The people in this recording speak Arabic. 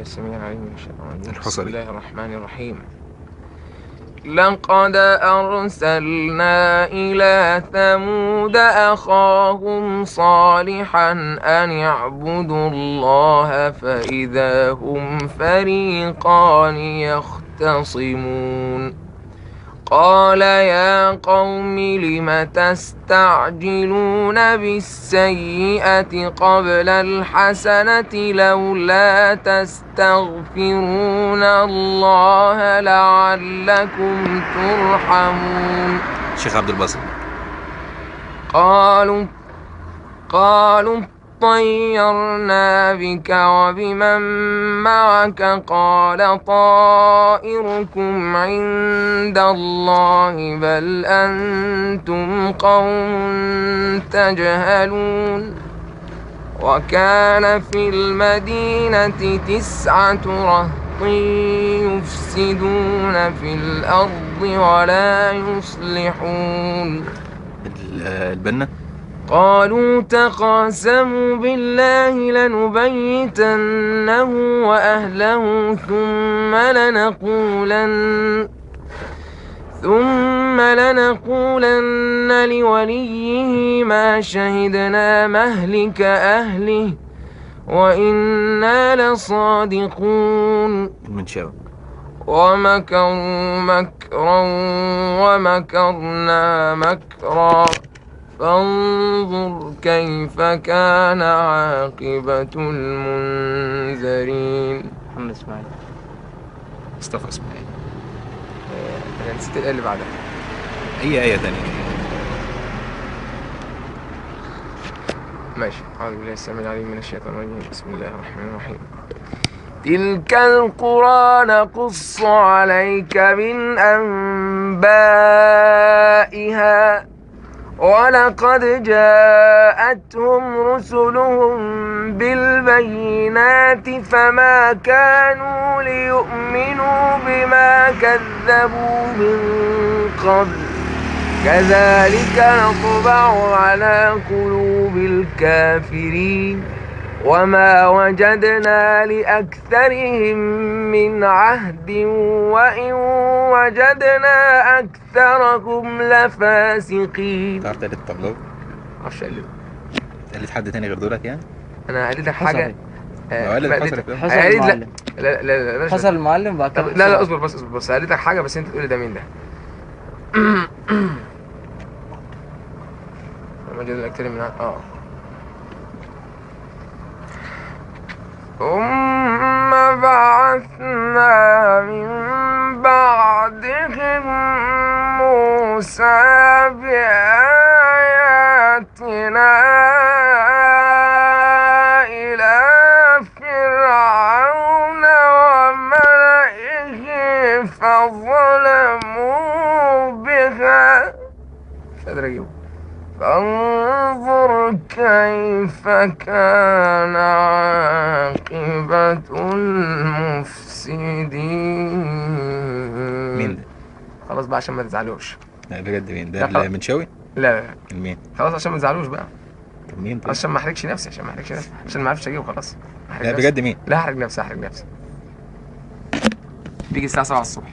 السميع العليم من الشيطان الرجيم. بسم الحصري. الله الرحمن الرحيم. لقد أرسلنا إلى ثمود أخاهم صالحا أن اعبدوا الله فإذا هم فريقان يختصمون. قال يا قوم لم تستعجلون بالسيئة قبل الحسنة لولا تستغفرون الله لعلكم ترحمون. الشيخ عبد الباسط. قالوا طيرنا بك وبمن معك قال طائركم عند الله بل أنتم قوم تجهلون. وكان في المدينة 9 رهط يفسدون في الأرض ولا يصلحون. البنا. قالوا تقاسموا بالله لنبيتنه وأهله ثم لنقولن لوليه ما شهدنا مهلك أهله وإنا لصادقون. المنشاوي. ومكروا مكرا ومكرنا مكرا فانظر كيف كان عاقبة المنذرين. محمد اسماعيل. مصطفى اسماعيل. أنا نسيت الآية اللي بعدها. أي آية تانية؟ ماشي. أعوذ بالله السميع العليم من الشيطان الرجيم. بسم الله الرحمن الرحيم. تلك القرى نقص عليك من أنبائها ولقد جاءتهم رسلهم بالبينات فما كانوا ليؤمنوا بما كذبوا من قبل كذلك نطبع على قلوب الكافرين وما وجدنا لأكثرهم من عهد وإن وجدنا أكثرهم لفاسقين. تعرف تقلد الطبلاوي؟ معرفش أقلد. تقلد حد تاني غير دولك يعني؟ أنا هقلد لك حاجة. حصل المعلم. لا حصل المعلم بعد كده. لا اصبر بس هقلد لك حاجة بس أنت تقولي ده مين ده. وما وجدنا أكثر من ثم بعثنا من بعدهم موسى بآياتنا إلى فرعون وملئه فظلموا بها. مش قادر أجيبه. فانظر كيف كان عاقبة المفسدين. مين ده؟ خلاص بقى عشان ما تزعلوش. لا بجد مين ده؟ المنشاوي؟ لا مين؟ خلاص عشان ما تزعلوش بقى. طب مين طيب؟ عشان ما احرجش نفسي عشان ما اعرفش اجيبه خلاص. لا بجد مين؟ لا احرج نفسي. بيجي الساعة 7 الصبح.